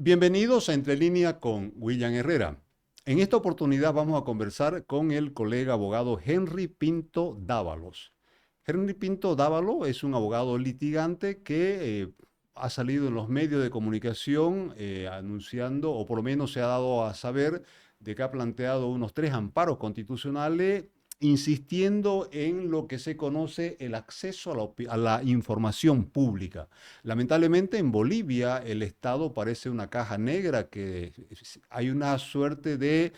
Bienvenidos a Entre Línea con William Herrera. En esta oportunidad vamos a conversar con el colega abogado Henry Pinto Dávalos. Henry Pinto Dávalos es un abogado litigante que ha salido en los medios de comunicación anunciando, o por lo menos se ha dado a saber, de que ha planteado unos 3 amparos constitucionales insistiendo en lo que se conoce el acceso a la información pública. Lamentablemente en Bolivia el Estado parece una caja negra que hay una suerte de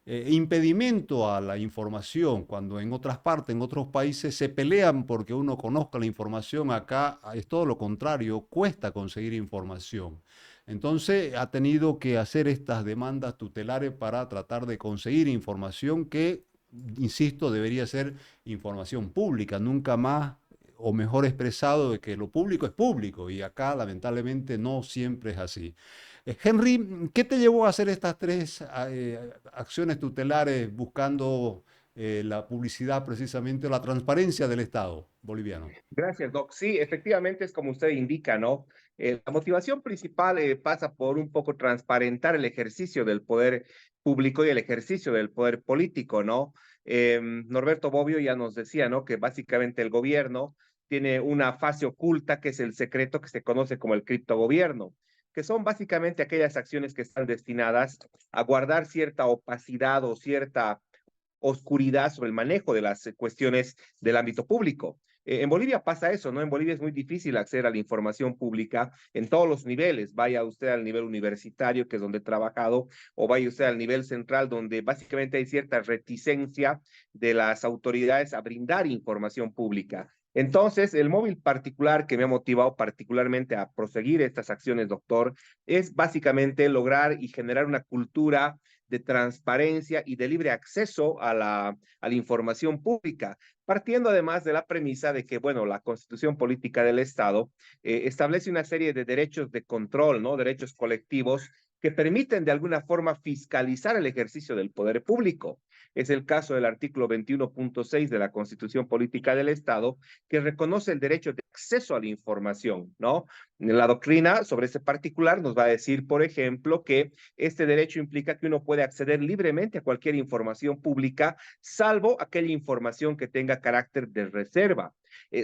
impedimento a la información, cuando en otras partes, en otros países se pelean porque uno conozca la información, acá es todo lo contrario, cuesta conseguir información. Entonces ha tenido que hacer estas demandas tutelares para tratar de conseguir información que, insisto, debería ser información pública, nunca más o mejor expresado, de que lo público es público y acá lamentablemente no siempre es así. Henry, ¿qué te llevó a hacer estas tres acciones tutelares buscando la publicidad precisamente, la transparencia del Estado boliviano? Gracias, Doc. Sí, efectivamente es como usted indica, ¿no? La motivación principal pasa por un poco transparentar el ejercicio del poder público y el ejercicio del poder político, ¿no? Norberto Bobbio ya nos decía, ¿no? Que básicamente el gobierno tiene una fase oculta que es el secreto que se conoce como el criptogobierno, que son básicamente aquellas acciones que están destinadas a guardar cierta opacidad o cierta oscuridad sobre el manejo de las cuestiones del ámbito público. En Bolivia pasa eso, ¿no? En Bolivia es muy difícil acceder a la información pública en todos los niveles. Vaya usted al nivel universitario, que es donde he trabajado, o vaya usted al nivel central, donde básicamente hay cierta reticencia de las autoridades a brindar información pública. Entonces, el móvil particular que me ha motivado particularmente a proseguir estas acciones, doctor, es básicamente lograr y generar una cultura de transparencia y de libre acceso a la información pública, partiendo además de la premisa de que, bueno, la Constitución Política del Estado establece una serie de derechos de control, ¿no? Derechos colectivos que permiten de alguna forma fiscalizar el ejercicio del poder público. Es el caso del artículo 21.6 de la Constitución Política del Estado, que reconoce el derecho de acceso a la información, ¿no? La doctrina sobre ese particular nos va a decir, por ejemplo, que este derecho implica que uno puede acceder libremente a cualquier información pública, salvo aquella información que tenga carácter de reserva.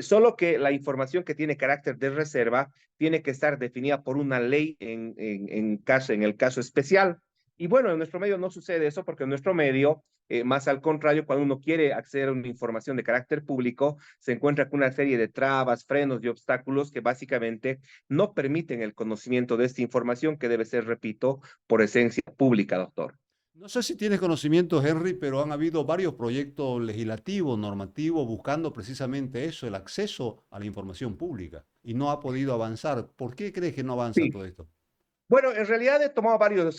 Solo que la información que tiene carácter de reserva tiene que estar definida por una ley en el caso especial. Y bueno, en nuestro medio no sucede eso porque en nuestro medio, más al contrario, cuando uno quiere acceder a una información de carácter público, se encuentra con una serie de trabas, frenos y obstáculos que básicamente no permiten el conocimiento de esta información que debe ser, repito, por esencia pública, doctor. No sé si tienes conocimiento, Henry, pero han habido varios proyectos legislativos, normativos, buscando precisamente eso, el acceso a la información pública, y no ha podido avanzar. ¿Por qué crees que no avanza Sí, todo esto? bueno, en realidad he tomado varios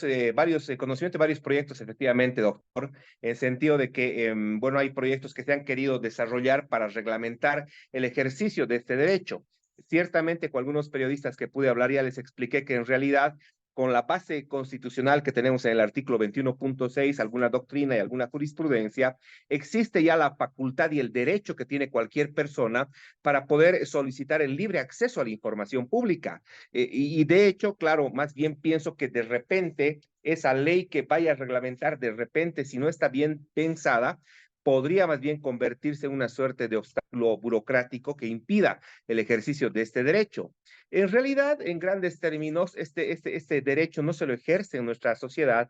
conocimientos de varios proyectos, efectivamente, doctor, en el sentido de que, bueno, hay proyectos que se han querido desarrollar para reglamentar el ejercicio de este derecho. Ciertamente, con algunos periodistas que pude hablar ya les expliqué que en realidad, con la base constitucional que tenemos en el artículo 21.6, alguna doctrina y alguna jurisprudencia, existe ya la facultad y el derecho que tiene cualquier persona para poder solicitar el libre acceso a la información pública. Y de hecho, claro, más bien pienso que de repente esa ley que vaya a reglamentar, de repente, si no está bien pensada, podría más bien convertirse en una suerte de obstáculo burocrático que impida el ejercicio de este derecho. En realidad, en grandes términos, este derecho no se lo ejerce en nuestra sociedad.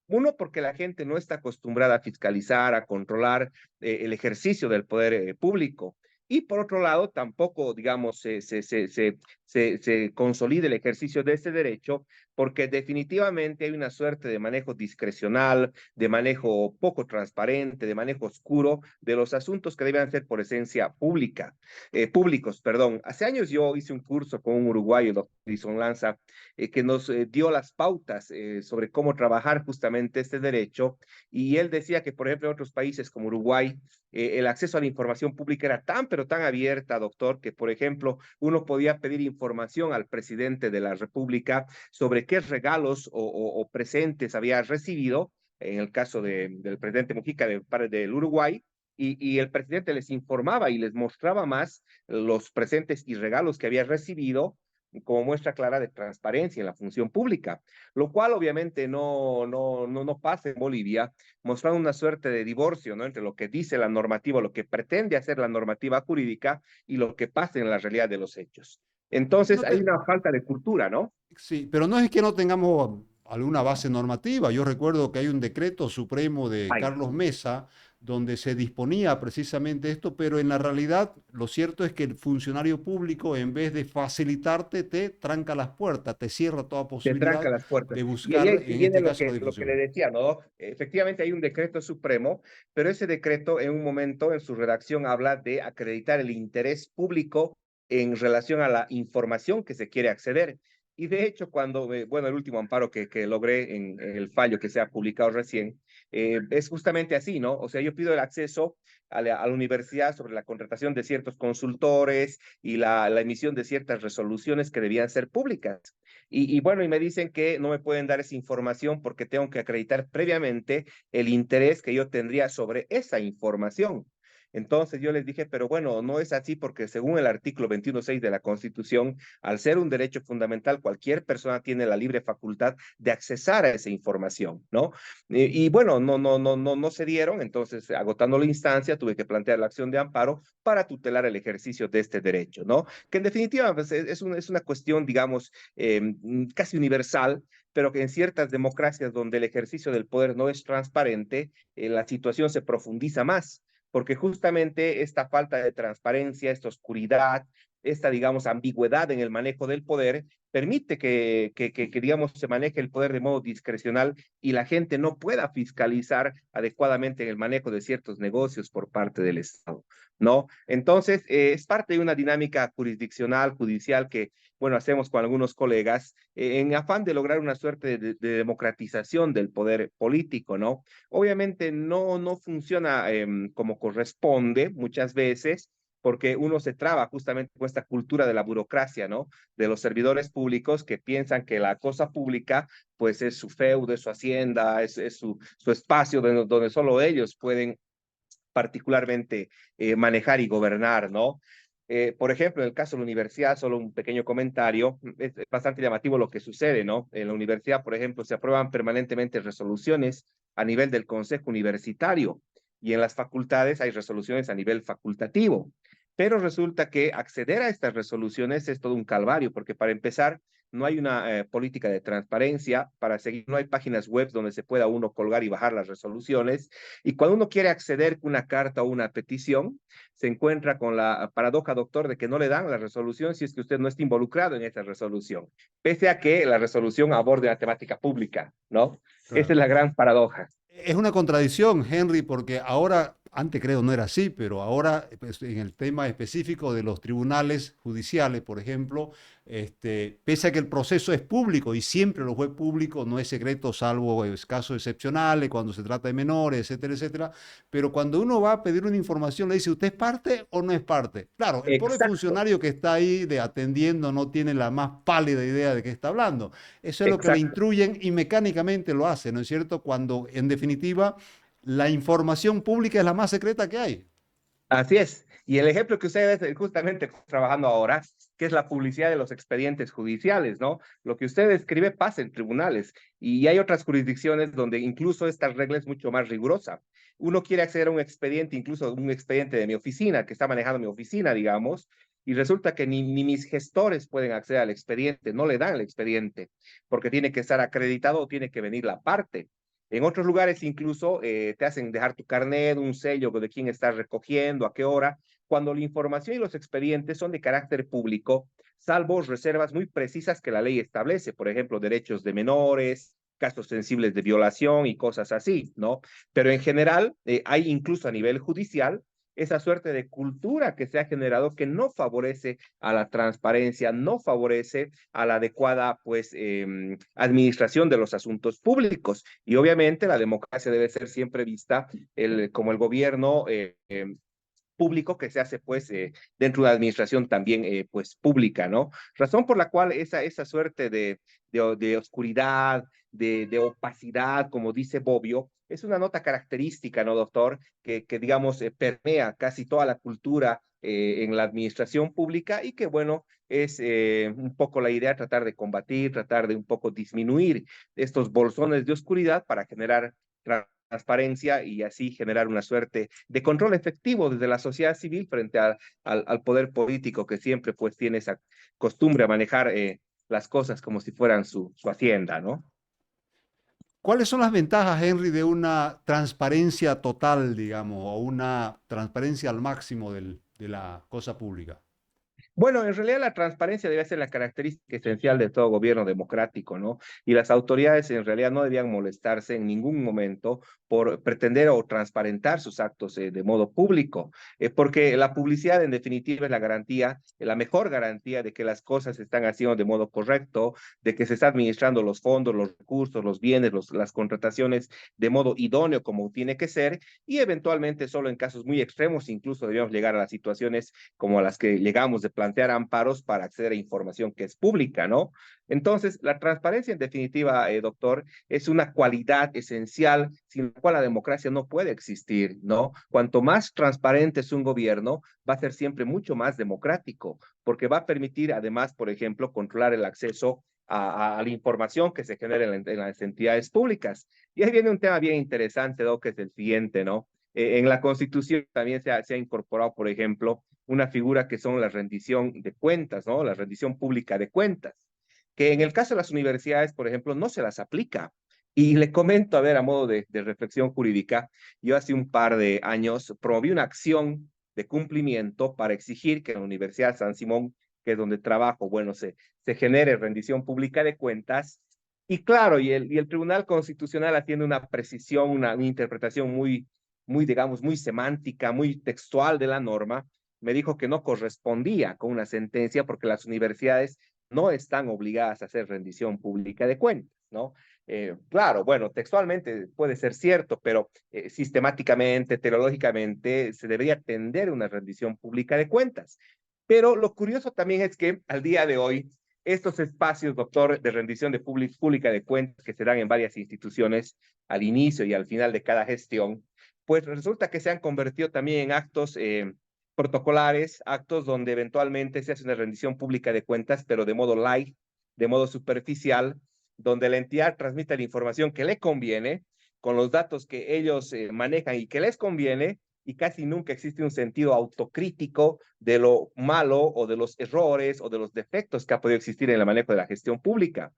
Uno, porque la gente no está acostumbrada a fiscalizar, a controlar el ejercicio del poder público. Y por otro lado, tampoco, digamos, se consolide el ejercicio de este derecho, porque definitivamente hay una suerte de manejo discrecional, de manejo poco transparente, de manejo oscuro de los asuntos que deben ser por esencia públicos, perdón. Hace años yo hice un curso con un uruguayo, doctor Edison Lanza, que nos dio las pautas sobre cómo trabajar justamente este derecho, y él decía que, por ejemplo, en otros países como Uruguay, el acceso a la información pública era tan, pero tan abierta, doctor, que, por ejemplo, uno podía pedir información al presidente de la República sobre qué regalos o presentes había recibido, en el caso del presidente Mujica del Uruguay, y el presidente les informaba y les mostraba más los presentes y regalos que había recibido como muestra clara de transparencia en la función pública, lo cual obviamente no pasa en Bolivia, mostrando una suerte de divorcio, ¿no? Entre lo que dice la normativa, lo que pretende hacer la normativa jurídica y lo que pasa en la realidad de los hechos. Entonces No hay te- una falta de cultura, ¿no? Sí, pero no es que no tengamos alguna base normativa. Yo recuerdo que hay un decreto supremo de Hay. Carlos Mesa donde se disponía precisamente esto, pero en la realidad lo cierto es que el funcionario público, en vez de facilitarte, te tranca las puertas, te cierra toda Te tranca posibilidad las puertas. de Y ahí, buscar, ahí en viene este caso, la lo que le difusión. decía, ¿no? Efectivamente hay un decreto supremo, pero ese decreto en un momento en su redacción habla de acreditar el interés público en relación a la información que se quiere acceder. Y de hecho, cuando, bueno, el último amparo que logré en el fallo que se ha publicado recién, es justamente así, ¿no? O sea, yo pido el acceso a la universidad sobre la contratación de ciertos consultores y la emisión de ciertas resoluciones que debían ser públicas. Bueno, y me dicen que no me pueden dar esa información porque tengo que acreditar previamente el interés que yo tendría sobre esa información. Entonces yo les dije, pero bueno, no es así porque según el artículo 21.6 de la Constitución, al ser un derecho fundamental, cualquier persona tiene la libre facultad de accesar a esa información, ¿no? Bueno, no se dieron, entonces agotando la instancia, tuve que plantear la acción de amparo para tutelar el ejercicio de este derecho, ¿no? Que en definitiva pues, es una cuestión, digamos, casi universal, pero que en ciertas democracias donde el ejercicio del poder no es transparente, la situación se profundiza más, porque justamente esta falta de transparencia, esta oscuridad, esta, digamos, ambigüedad en el manejo del poder, permite digamos, se maneje el poder de modo discrecional y la gente no pueda fiscalizar adecuadamente el manejo de ciertos negocios por parte del Estado, ¿no? Entonces, es parte de una dinámica jurisdiccional, judicial que bueno, hacemos con algunos colegas, en afán de lograr una suerte de democratización del poder político, ¿no? Obviamente no funciona como corresponde muchas veces, porque uno se traba justamente con esta cultura de la burocracia, ¿no? De los servidores públicos que piensan que la cosa pública, pues es su feudo, es su hacienda, es su espacio donde solo ellos pueden particularmente manejar y gobernar, ¿no? Por ejemplo, en el caso de la universidad, solo un pequeño comentario, es bastante llamativo lo que sucede, ¿no? En la universidad, por ejemplo, se aprueban permanentemente resoluciones a nivel del Consejo Universitario y en las facultades hay resoluciones a nivel facultativo. Pero resulta que acceder a estas resoluciones es todo un calvario, porque para empezar, no hay una política de transparencia, para seguir, no hay páginas web donde se pueda uno colgar y bajar las resoluciones, y cuando uno quiere acceder a una carta o una petición, se encuentra con la paradoja, doctor, de que no le dan la resolución si es que usted no está involucrado en esa resolución, pese a que la resolución aborde la temática pública, ¿no? Esa Claro. es la gran paradoja. Es una contradicción, Henry, porque ahora, antes creo no era así, pero ahora pues, en el tema específico de los tribunales judiciales, por ejemplo, pese a que el proceso es público y siempre lo fue público, no es secreto salvo casos excepcionales, cuando se trata de menores, etcétera, etcétera, pero cuando uno va a pedir una información le dice, ¿usted es parte o no es parte? Claro, el pobre Exacto, funcionario que está ahí de atendiendo no tiene la más pálida idea de qué está hablando. Eso es lo que le exacto. instruyen y mecánicamente lo hace, ¿no es cierto? Cuando en definitiva la información pública es la más secreta que hay. Así es. Y el ejemplo que ustedes justamente trabajando ahora, que es la publicidad de los expedientes judiciales, ¿no? Lo que usted escribe pasa en tribunales y hay otras jurisdicciones donde incluso esta regla es mucho más rigurosa. Uno quiere acceder a un expediente, incluso un expediente de mi oficina, que está manejando mi oficina, digamos, y resulta que ni mis gestores pueden acceder al expediente, no le dan el expediente, porque tiene que estar acreditado o tiene que venir la parte. En otros lugares incluso te hacen dejar tu carnet, un sello de quién estás recogiendo, a qué hora, cuando la información y los expedientes son de carácter público, salvo reservas muy precisas que la ley establece, por ejemplo, derechos de menores, casos sensibles de violación y cosas así, ¿no? Pero en general hay incluso a nivel judicial esa suerte de cultura que se ha generado que no favorece a la transparencia, no favorece a la adecuada pues administración de los asuntos públicos. Y obviamente la democracia debe ser siempre vista como el gobierno público que se hace pues dentro de una administración también pues pública, ¿no? Razón por la cual esa suerte de oscuridad, de opacidad, como dice Bobbio, es una nota característica, ¿no, doctor? Que digamos, permea casi toda la cultura en la administración pública y que, bueno, es un poco la idea tratar de combatir, tratar de un poco disminuir estos bolsones de oscuridad para generar transparencia y así generar una suerte de control efectivo desde la sociedad civil frente al poder político que siempre pues tiene esa costumbre a manejar las cosas como si fueran su hacienda, ¿no? ¿Cuáles son las ventajas, Henry, de una transparencia total, digamos, o una transparencia al máximo de la cosa pública? Bueno, en realidad la transparencia debe ser la característica esencial de todo gobierno democrático, ¿no? Y las autoridades en realidad no debían molestarse en ningún momento por pretender o transparentar sus actos de modo público, porque la publicidad en definitiva es la garantía, la mejor garantía de que las cosas se están haciendo de modo correcto, de que se está administrando los fondos, los recursos, los bienes, las contrataciones de modo idóneo como tiene que ser y eventualmente solo en casos muy extremos incluso debemos llegar a las situaciones como a las que llegamos de plantear amparos para acceder a información que es pública, ¿no? Entonces, la transparencia, en definitiva, doctor, es una cualidad esencial sin la cual la democracia no puede existir, ¿no? Cuanto más transparente es un gobierno, va a ser siempre mucho más democrático, porque va a permitir, además, por ejemplo, controlar el acceso a la información que se genera en las entidades públicas. Y ahí viene un tema bien interesante, Doc, que es el siguiente, ¿no? En la Constitución también se ha incorporado, por ejemplo, una figura que son la rendición de cuentas, ¿no? La rendición pública de cuentas, que en el caso de las universidades, por ejemplo, no se las aplica. Y le comento, a ver, a modo de reflexión jurídica, yo hace un par de años promoví una acción de cumplimiento para exigir que en la Universidad San Simón, que es donde trabajo, bueno, se genere rendición pública de cuentas. Y claro, y el Tribunal Constitucional haciendo una precisión, una interpretación muy, digamos, muy semántica, muy textual de la norma, me dijo que no correspondía con una sentencia porque las universidades no están obligadas a hacer rendición pública de cuentas, ¿no? Claro, bueno, textualmente puede ser cierto, pero sistemáticamente, teológicamente, se debería atender una rendición pública de cuentas. Pero lo curioso también es que al día de hoy, estos espacios, doctor, de rendición de pública de cuentas que se dan en varias instituciones al inicio y al final de cada gestión, pues resulta que se han convertido también en actos protocolares, actos donde eventualmente se hace una rendición pública de cuentas, pero de modo light, de modo superficial, donde la entidad transmite la información que le conviene, con los datos que ellos manejan y que les conviene, y casi nunca existe un sentido autocrítico de lo malo o de los errores o de los defectos que ha podido existir en el manejo de la gestión pública.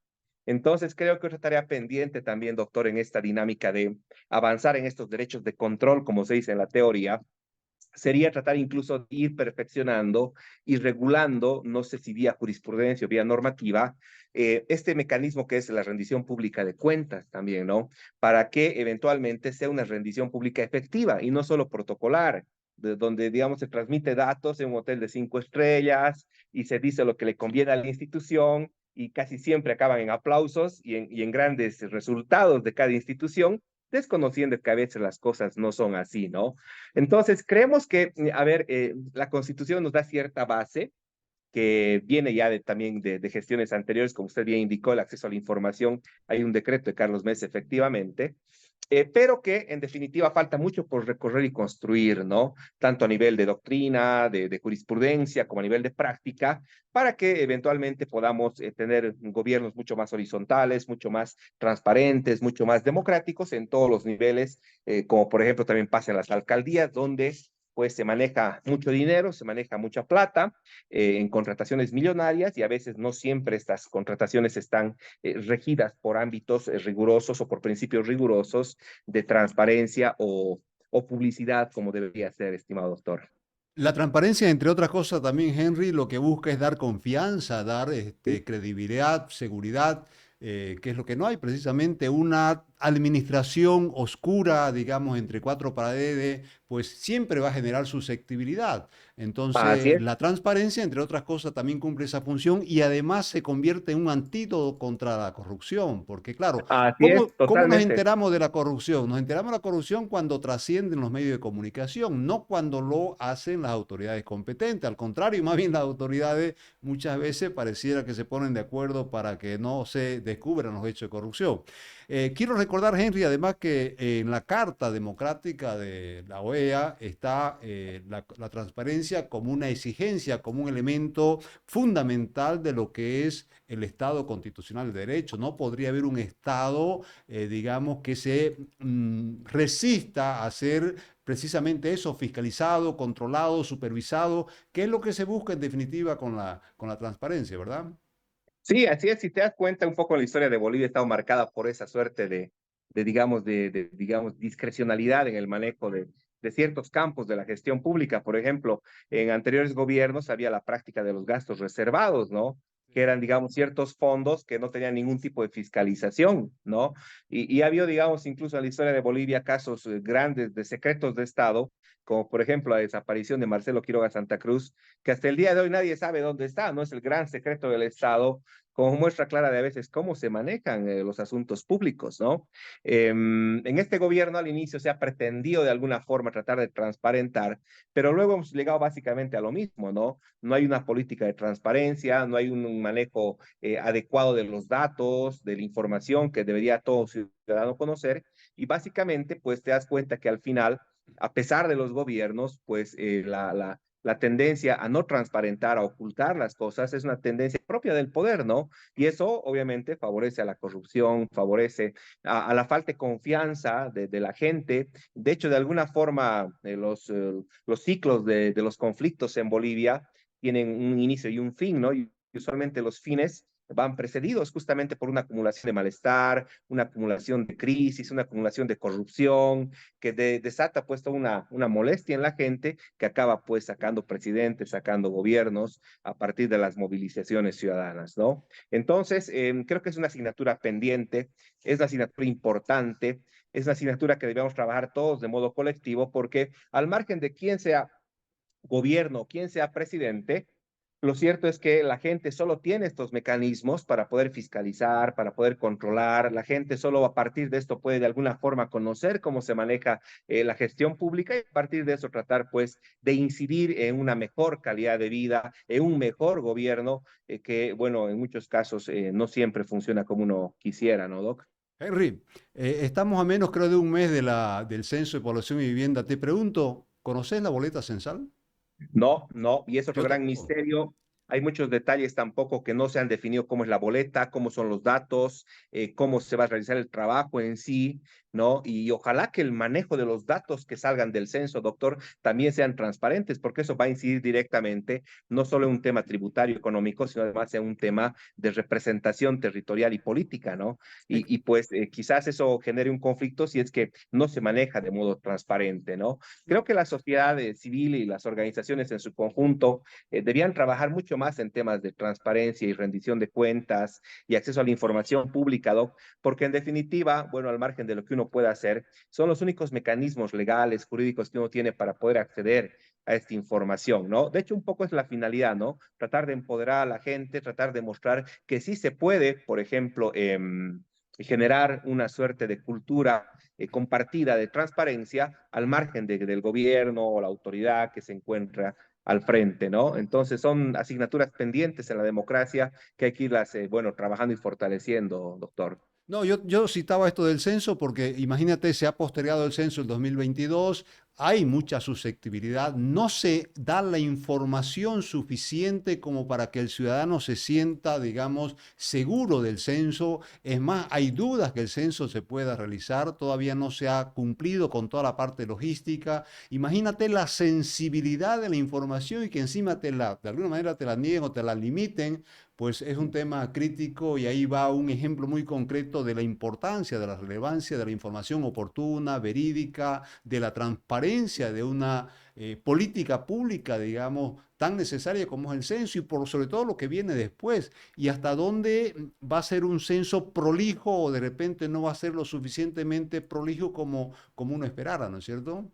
Entonces, creo que otra tarea pendiente también, doctor, en esta dinámica de avanzar en estos derechos de control, como se dice en la teoría, sería tratar incluso de ir perfeccionando y regulando, no sé si vía jurisprudencia o vía normativa, este mecanismo que es la rendición pública de cuentas también, ¿no? Para que eventualmente sea una rendición pública efectiva y no solo protocolar, de donde, digamos, se transmite datos en un hotel de 5 estrellas y se dice lo que le conviene a la institución y casi siempre acaban en aplausos y en grandes resultados de cada institución, desconociendo que a veces las cosas no son así, ¿no? Entonces, creemos que, a ver, la Constitución nos da cierta base que viene ya también de gestiones anteriores, como usted bien indicó, el acceso a la información. Hay un decreto de Carlos Mesa, efectivamente, pero que en definitiva falta mucho por recorrer y construir, ¿no? Tanto a nivel de doctrina, de jurisprudencia, como a nivel de práctica, para que eventualmente podamos tener gobiernos mucho más horizontales, mucho más transparentes, mucho más democráticos en todos los niveles, como por ejemplo también pasa en las alcaldías, donde pues se maneja mucho dinero, se maneja mucha plata en contrataciones millonarias y a veces no siempre estas contrataciones están regidas por ámbitos rigurosos o por principios rigurosos de transparencia o publicidad como debería ser, estimado doctor. La transparencia, entre otras cosas, también, Henry, lo que busca es dar confianza, dar Sí, credibilidad, seguridad, que es lo que no hay, precisamente una administración oscura, digamos, entre cuatro paredes, pues siempre va a generar susceptibilidad. así Entonces, es, la transparencia, entre otras cosas, también cumple esa función y además se convierte en un antídoto contra la corrupción, porque claro, así es, ¿cómo nos totalmente. enteramos de la corrupción? Nos enteramos de la corrupción cuando trascienden los medios de comunicación, no cuando lo hacen las autoridades competentes. Al contrario, más bien las autoridades muchas veces pareciera que se ponen de acuerdo para que no se descubran los hechos de corrupción. Quiero recordar, Henry, además que en la Carta Democrática de la OEA está la transparencia como una exigencia, como un elemento fundamental de lo que es el Estado constitucional de derecho. No podría haber un Estado, digamos, que se resista a ser precisamente eso, fiscalizado, controlado, supervisado, que es lo que se busca en definitiva con la transparencia, ¿verdad? Sí, así es. Si te das cuenta, un poco la historia de Bolivia ha estado marcada por esa suerte digamos, discrecionalidad en el manejo de ciertos campos de la gestión pública. Por ejemplo, en anteriores gobiernos había la práctica de los gastos reservados, ¿no? Que eran, digamos, ciertos fondos que no tenían ningún tipo de fiscalización, ¿no? Y ha habido, digamos, incluso en la historia de Bolivia, casos grandes de secretos de Estado, como por ejemplo la desaparición de Marcelo Quiroga Santa Cruz, que hasta el día de hoy nadie sabe dónde está, ¿no? Es el gran secreto del Estado, como muestra clara de a veces cómo se manejan los asuntos públicos, ¿no? En este gobierno al inicio se ha pretendido de alguna forma tratar de transparentar, pero luego hemos llegado básicamente a lo mismo, ¿no? No hay una política de transparencia, no hay un manejo adecuado de los datos, de la información que debería todo ciudadano conocer, y básicamente pues te das cuenta que al final, a pesar de los gobiernos, pues la tendencia a no transparentar, a ocultar las cosas, es una tendencia propia del poder, ¿no? Y eso obviamente favorece a la corrupción, favorece a la falta de confianza de la gente. De hecho, de alguna forma, los ciclos de los conflictos en Bolivia tienen un inicio y un fin, ¿no? Y usualmente los fines van precedidos justamente por una acumulación de malestar, una acumulación de crisis, una acumulación de corrupción, que desata pues toda una molestia en la gente que acaba pues sacando presidentes, sacando gobiernos a partir de las movilizaciones ciudadanas, ¿no? Entonces, creo que es una asignatura pendiente, es una asignatura importante, es una asignatura que debemos trabajar todos de modo colectivo porque al margen de quién sea gobierno, quién sea presidente, lo cierto es que la gente solo tiene estos mecanismos para poder fiscalizar, para poder controlar. La gente solo a partir de esto puede de alguna forma conocer cómo se maneja la gestión pública y a partir de eso tratar pues de incidir en una mejor calidad de vida, en un mejor gobierno que, bueno, en muchos casos no siempre funciona como uno quisiera, ¿no, Doc? Henry, estamos a menos creo de un mes de del Censo de Población y Vivienda. Te pregunto, ¿conoces la boleta censal? No, no, y es otro Yo gran tampoco. misterio. Hay muchos detalles tampoco que no se han definido cómo es la boleta, cómo son los datos, cómo se va a realizar el trabajo en sí, ¿no? Y ojalá que el manejo de los datos que salgan del censo, doctor, también sean transparentes, porque eso va a incidir directamente no solo en un tema tributario económico, sino además en un tema de representación territorial y política, ¿no? Eh, Y pues quizás eso genere un conflicto si es que no se maneja de modo transparente, ¿no? Creo que la sociedad civil y las organizaciones en su conjunto debían trabajar mucho más en temas de transparencia y rendición de cuentas y acceso a la información pública, Doc, porque en definitiva, bueno, al margen de lo que uno pueda hacer, son los únicos mecanismos legales, jurídicos que uno tiene para poder acceder a esta información, ¿no? De hecho, un poco es la finalidad, ¿no? Tratar de empoderar a la gente, tratar de mostrar que sí se puede, por ejemplo, generar una suerte de cultura compartida de transparencia al margen del gobierno o la autoridad que se encuentra al frente, ¿no? Entonces son asignaturas pendientes en la democracia que hay que irlas, bueno, trabajando y fortaleciendo, doctor. No, yo citaba esto del censo porque imagínate, se ha postergado el censo el 2022, hay mucha susceptibilidad, no se da la información suficiente como para que el ciudadano se sienta, digamos, seguro del censo. Es más, hay dudas que el censo se pueda realizar, todavía no se ha cumplido con toda la parte logística. Imagínate la sensibilidad de la información y que encima de alguna manera te la nieguen o te la limiten, pues es un tema crítico y ahí va un ejemplo muy concreto de la importancia, de la relevancia de la información oportuna, verídica, de la transparencia de una política pública, digamos, tan necesaria como es el censo y por sobre todo lo que viene después y hasta dónde va a ser un censo prolijo o de repente no va a ser lo suficientemente prolijo como uno esperara, ¿no es cierto?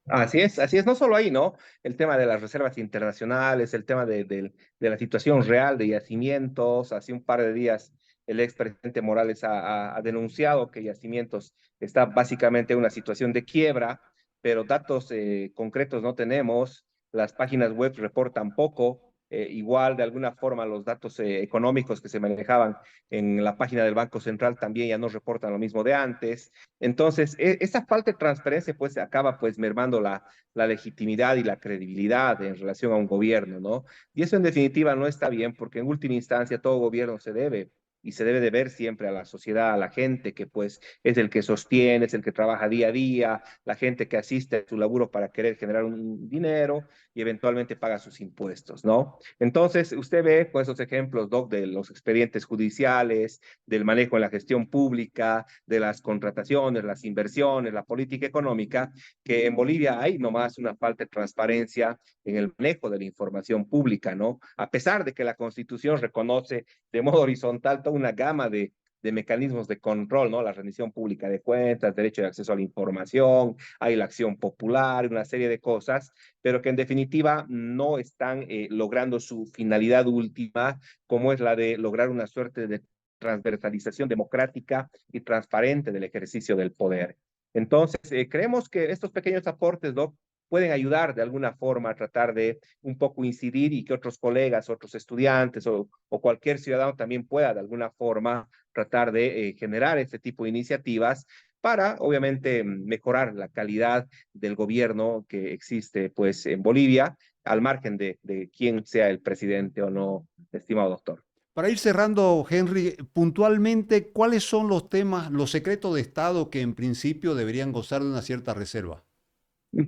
Así es, no solo ahí, ¿no? El tema de las reservas internacionales, el tema de la situación real de yacimientos. Hace un par de días el expresidente Morales ha denunciado que Yacimientos está básicamente en una situación de quiebra, pero datos concretos no tenemos, las páginas web reportan poco, igual, de alguna forma, los datos económicos que se manejaban en la página del Banco Central también ya no reportan lo mismo de antes. Entonces, esa falta de transparencia pues acaba pues mermando la legitimidad y la credibilidad en relación a un gobierno, ¿no? Y eso en definitiva no está bien porque en última instancia todo gobierno se debe y se debe de ver siempre a la sociedad, a la gente que pues es el que sostiene, es el que trabaja día a día, la gente que asiste a su laburo para querer generar un dinero y eventualmente paga sus impuestos, ¿no? Entonces, usted ve con esos ejemplos, Doc, de los expedientes judiciales, del manejo en la gestión pública, de las contrataciones, las inversiones, la política económica, que en Bolivia hay nomás una falta de transparencia en el manejo de la información pública, ¿no? A pesar de que la Constitución reconoce de modo horizontal toda una gama de mecanismos de control, ¿no? La rendición pública de cuentas, derecho de acceso a la información, hay la acción popular, una serie de cosas, pero que en definitiva no están logrando su finalidad última, como es la de lograr una suerte de transversalización democrática y transparente del ejercicio del poder. Entonces, creemos que estos pequeños aportes, Doc, pueden ayudar de alguna forma a tratar de un poco incidir y que otros colegas, otros estudiantes o cualquier ciudadano también pueda de alguna forma tratar de generar este tipo de iniciativas para, obviamente, mejorar la calidad del gobierno que existe, pues, en Bolivia, al margen de quién sea el presidente o no, estimado doctor. Para ir cerrando, Henry, puntualmente, ¿cuáles son los temas, los secretos de Estado que en principio deberían gozar de una cierta reserva?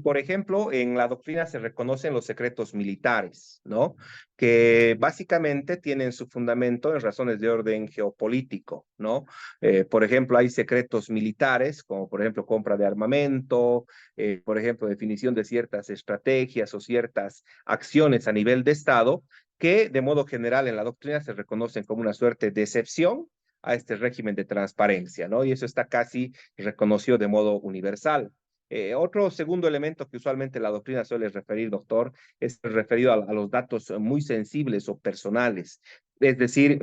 Por ejemplo, en la doctrina se reconocen los secretos militares, ¿no? Que básicamente tienen su fundamento en razones de orden geopolítico, ¿no? Por ejemplo, hay secretos militares, como por ejemplo compra de armamento, por ejemplo, definición de ciertas estrategias o ciertas acciones a nivel de Estado, que de modo general en la doctrina se reconocen como una suerte de excepción a este régimen de transparencia, ¿no? Y eso está casi reconocido de modo universal. Otro segundo elemento que usualmente la doctrina suele referir, doctor, es referido a los datos muy sensibles o personales, es decir,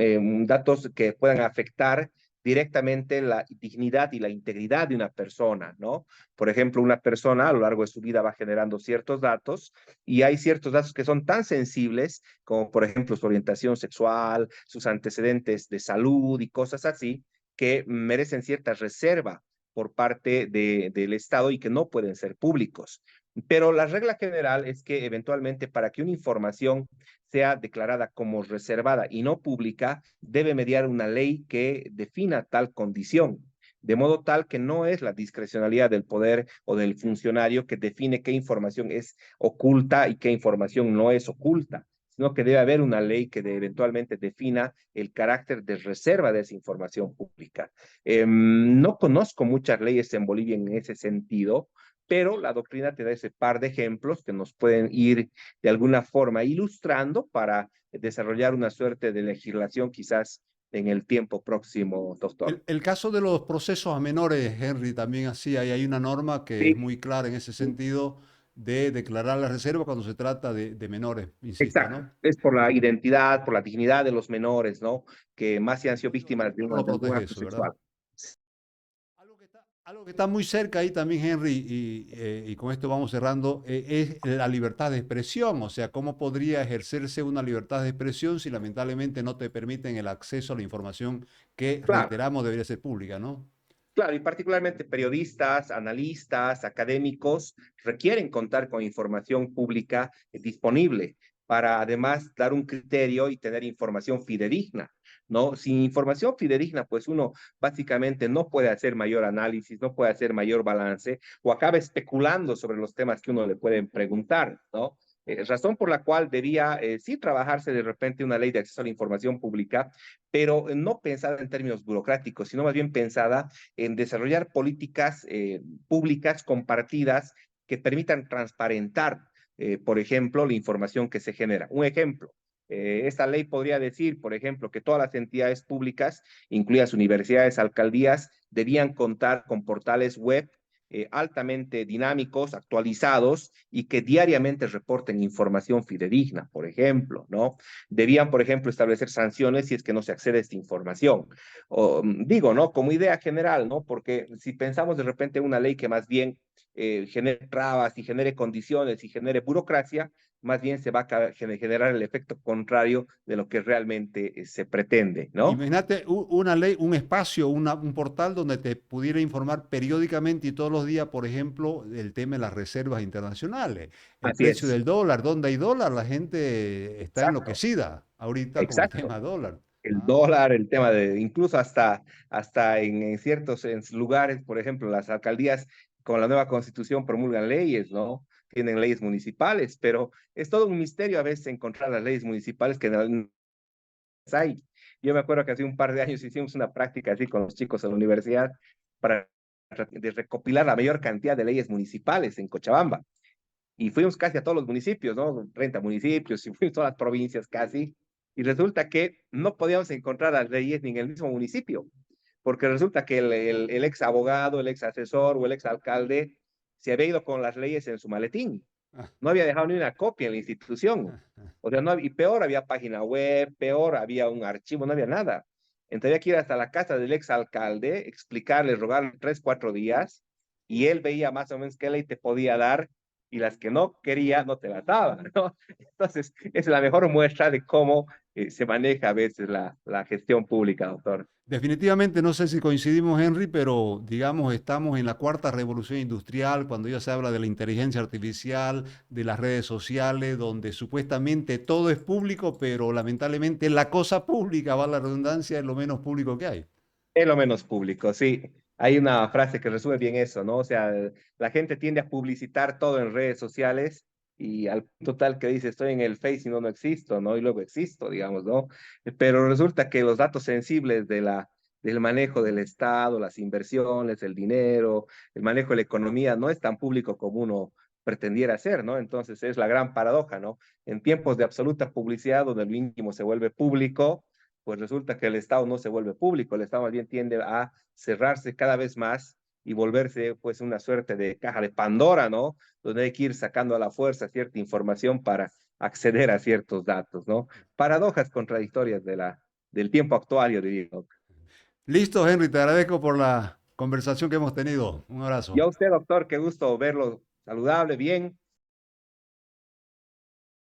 datos que puedan afectar directamente la dignidad y la integridad de una persona, ¿no? Por ejemplo, una persona a lo largo de su vida va generando ciertos datos y hay ciertos datos que son tan sensibles como, por ejemplo, su orientación sexual, sus antecedentes de salud y cosas así, que merecen cierta reserva por parte del Estado y que no pueden ser públicos. Pero la regla general es que eventualmente para que una información sea declarada como reservada y no pública, debe mediar una ley que defina tal condición, de modo tal que no es la discrecionalidad del poder o del funcionario que define qué información es oculta y qué información no es oculta, sino que debe haber una ley que eventualmente defina el carácter de reserva de esa información pública. No conozco muchas leyes en Bolivia en ese sentido, pero la doctrina te da ese par de ejemplos que nos pueden ir de alguna forma ilustrando para desarrollar una suerte de legislación quizás en el tiempo próximo, doctor. El caso de los procesos a menores, Henry, también así, ahí hay una norma que es Sí, muy clara en ese sentido de declarar la reserva cuando se trata de menores, insisto, exacto. ¿no? Es por la identidad, por la dignidad de los menores, ¿no? Que más se han sido Eso, víctimas ¿cómo lo de algún protege acto eso, verdad? sexual. Algo que está muy cerca ahí también, Henry, y con esto vamos cerrando, es la libertad de expresión. O sea, ¿cómo podría ejercerse una libertad de expresión si lamentablemente no te permiten el acceso a la información que, Claro. reiteramos, debería ser pública, ¿no? Claro, y particularmente periodistas, analistas, académicos requieren contar con información pública disponible para además dar un criterio y tener información fidedigna, ¿no? Sin información fidedigna, pues uno básicamente no puede hacer mayor análisis, no puede hacer mayor balance o acaba especulando sobre los temas que uno le pueden preguntar, ¿no? Razón por la cual debía sí trabajarse de repente una ley de acceso a la información pública, pero no pensada en términos burocráticos, sino más bien pensada en desarrollar políticas públicas compartidas que permitan transparentar, por ejemplo, la información que se genera. Un ejemplo, esta ley podría decir, por ejemplo, que todas las entidades públicas, incluidas universidades, alcaldías, debían contar con portales web altamente dinámicos, actualizados y que diariamente reporten información fidedigna, por ejemplo, ¿no? Debían, por ejemplo, establecer sanciones si es que no se accede a esta información. O, digo, ¿no? Como idea general, ¿no? Porque si pensamos de repente en una ley que más bien genere trabas y genere condiciones y genere burocracia, más bien se va a generar el efecto contrario de lo que realmente se pretende, ¿no? Imagínate una ley, un espacio, un portal donde te pudiera informar periódicamente y todos los días, por ejemplo, el tema de las reservas internacionales, el Así precio es, del dólar, dónde hay dólar, la gente está exacto, enloquecida ahorita con el exacto. tema dólar. El Ah, dólar, el tema de, incluso hasta en ciertos lugares, por ejemplo, las alcaldías con la nueva constitución promulgan leyes, ¿no? Tienen leyes municipales, pero es todo un misterio a veces encontrar las leyes municipales que no hay. Yo me acuerdo que hace un par de años hicimos una práctica así con los chicos en la universidad para de recopilar la mayor cantidad de leyes municipales en Cochabamba. Y fuimos casi a todos los municipios, ¿no? 30 municipios y fuimos a todas las provincias casi. Y resulta que no podíamos encontrar las leyes ni en el mismo municipio, porque resulta que el ex abogado, el ex asesor o el ex alcalde se había ido con las leyes en su maletín. ah, No había dejado ni una copia en la institución. ah. O sea, no, y peor, había página web, peor, había un archivo, no había nada. Entonces había que ir hasta la casa del ex alcalde, explicarle, rogarle 3, 4 días, y él veía más o menos qué ley te podía dar y las que no quería no te las daba, ¿no? Entonces, es la mejor muestra de cómo se maneja a veces la gestión pública, doctor. Definitivamente, no sé si coincidimos, Henry, pero digamos, estamos en la cuarta revolución industrial, cuando ya se habla de la inteligencia artificial, de las redes sociales, donde supuestamente todo es público, pero lamentablemente la cosa pública, va la redundancia, es lo menos público que hay. Es lo menos público, sí. Hay una frase que resume bien eso, ¿no? O sea, la gente tiende a publicitar todo en redes sociales y al punto tal que dice, estoy en el Face y no existo, ¿no? Y luego existo, digamos, ¿no? Pero resulta que los datos sensibles del manejo del Estado, las inversiones, el dinero, el manejo de la economía, no es tan público como uno pretendiera ser, ¿no? Entonces es la gran paradoja, ¿no? En tiempos de absoluta publicidad, donde el mínimo se vuelve público, pues resulta que el Estado no se vuelve público, el Estado más bien tiende a cerrarse cada vez más y volverse pues una suerte de caja de Pandora, ¿no? Donde hay que ir sacando a la fuerza cierta información para acceder a ciertos datos, ¿no? Paradojas contradictorias del tiempo actual, yo diría. Listo, Henry, te agradezco por la conversación que hemos tenido. Un Y abrazo. a usted, doctor, qué gusto verlo saludable, bien,